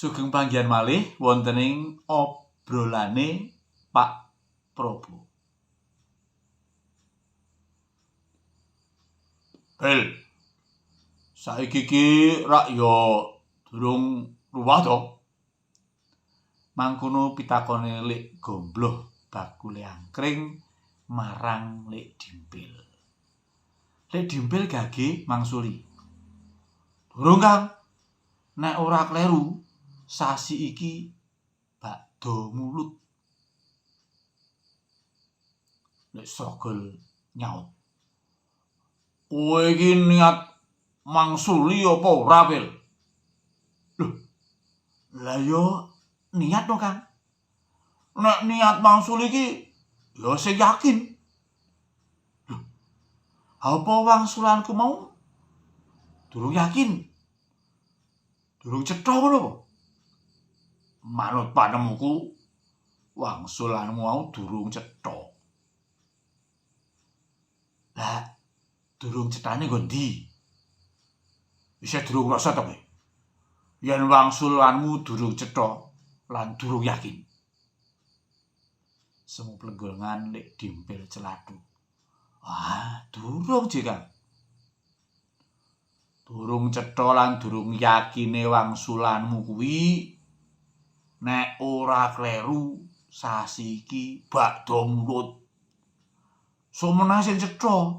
Sugeng panggihan malih wonten ing obrolane Pak Prabu. Bel. Saiki iki rak ya durung ruwah to. Mangkono pitakone Lek Gombloh bakule angkring marang Lek Dimpil. Lek Dimpil gage mangsuli. Durung Kang. Nek ora kleru sasi iki bakdo mulut. Lek Srogol nyaut. Kowe iki niat mangsuli apa ora, Pil? Loh. Lah yo niat to, Kang. Nek niat mangsuli iki ya sing yakin. Loh. Apa wangsulanku mau durung yakin? Durung cetha ngono apa? Manut panemuku wangsulanmu mau durung cetha. Lah durung cethane nggo ndi? Wis durung rasa to kowe. Yen wangsulanmu durung cetha lan durung yakin. Semu plenggolongan Lek Dimpil celatu. Durung Jek, Kang. Durung cetha lan durung yakine wangsulanmu kuwi nek ora kleru sasi iki bakdo mulut. Sumenah sing cetha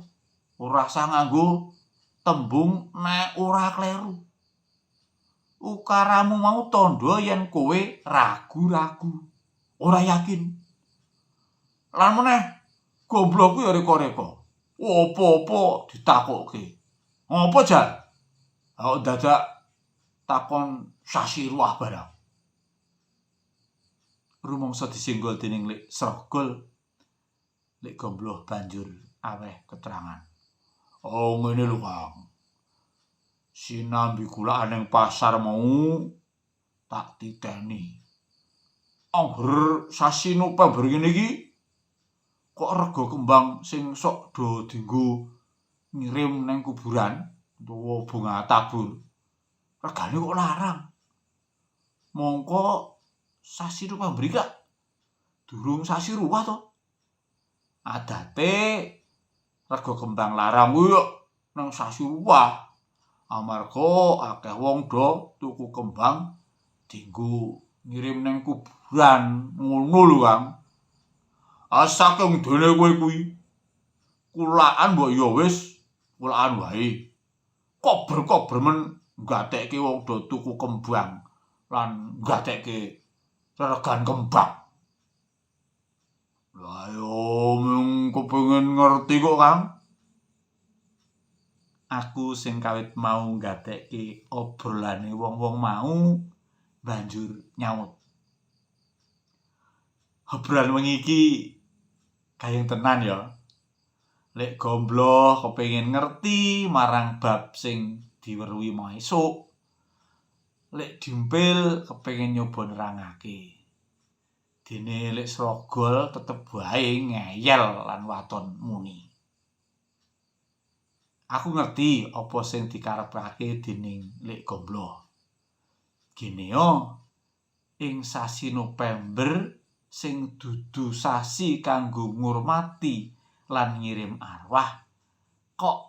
ora usah nganggo tembung nek ora kleru. Ukaramu mau tandha yen kowe ragu-ragu, ora yakin. Lan meneh goblokku ya reka-reka. Apa-apa ditakokke. Ngopo jar? Kok dadak takon sasi ruwah barang. Rumangsa disinggol dening Lek Srogol, Lek Gombloh banjur aweh keterangan. Oh ngene lho, Kang. Sinambi kula ning pasar mau tak titeni. Angger sasi November ngene iki kok rega kembang sing sok do dienggo ngirim nang kuburan utawa bunga tabur. Regane kok larang. Mongko sasi November iki durung sasi ruwah to. Adate rega kembang larang kuwi nang sasi ruwah. Amarga akeh wong do tuku kembang dienggo ngirim nang kuburan ngono lho, Kang. Saking dene kowe kuwi kulaan mbok ya wis kulaan wae. Kober-kober men nggatekke wong do tuku kembang lan nggatekke reregan kembang. Lah yo mung kepengin ngerti kok, Kang. Aku sing kawit mau nggatekke obrolane wong-wong mau banjur nyaut. Obrolan wengi iki gayeng tenan ya. Lek Gombloh kepengin ngerti marang bab sing diweruhi mau esuk. Lek Dimpil kepengin nyoba nerangake. Dene Lek Srogol tetep wae ngeyel lan waton muni. Aku ngerti apa sing dikarepake dening Lek Gombloh. Gene yo ing sasi November sing dudu sasi kanggo ngurmati lan ngirim arwah kok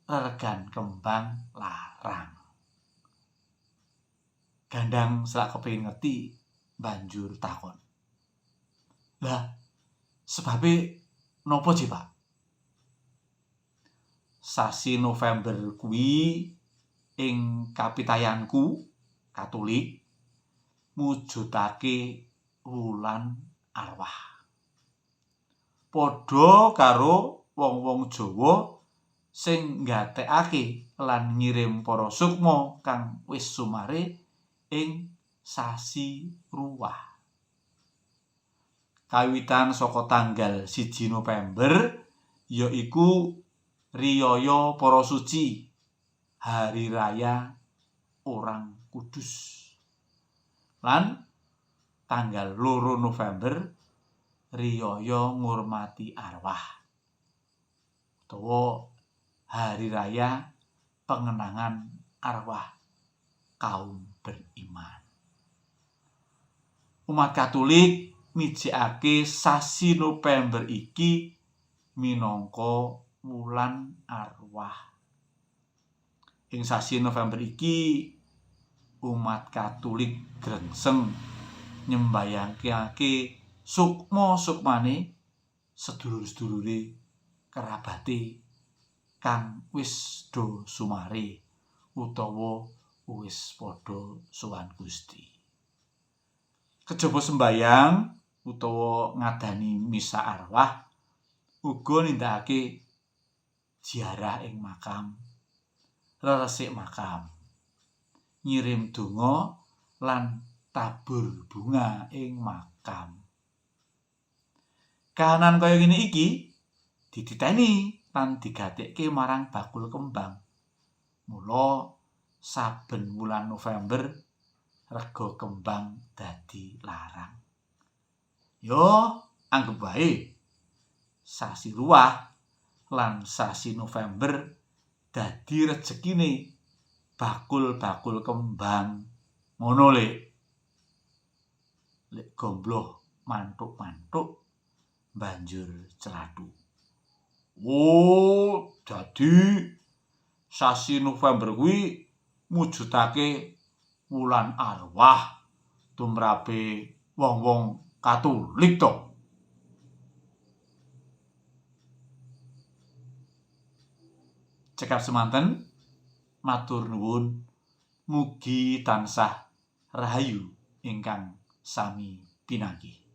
reregan kembang larang. Gandang selak kepengin ngerti banjur takon. Lah sebabe nopo sih, Pak? Sasi November kuwi ing kapitayanku Katolik mujudake wulan arwah. Padha karo wong-wong Jawa sing nggatekake lan ngirim para sukma kang wis sumare ing sasi ruwah. Kawitan saka tanggal 1 November yaiku riyaya para suci, hari raya Orang Kudus. Lan tanggal 2 November riyaya ngurmati arwah utawa hari raya pengenangan arwah kaum beriman. umat Katolik mijikake sasi November iki minangka wulan arwah. Ing sasi November iki umat Katolik grengseng nyembayangake sukma-sukmane sedulur-sedulure kerabate kang wis do sumare utawa wis padha sowan Gusti. Kejaba sembayang utawa ngadani misa arwah uga nindakake ziarah ing makam, reresik makam, ngirim donga lan tabur bunga ing makam. Kahanan kaya ngene iki dititeni lan digatekke marang bakul kembang. Mula saben wulan November rega kembang dadi larang. Yo anggep wae sasi ruwah lan sasi November dadi rejekine bakul-bakul kembang. Ngono lek gombloh mantuk-mantuk banjur celathu. Oh, dadi sasi November kuwi mujudake wulan arwah tumrape wong-wong Katolik to. Cekap semanten, matur nuwun, mugi tansah rahayu ingkang sami pinanggih.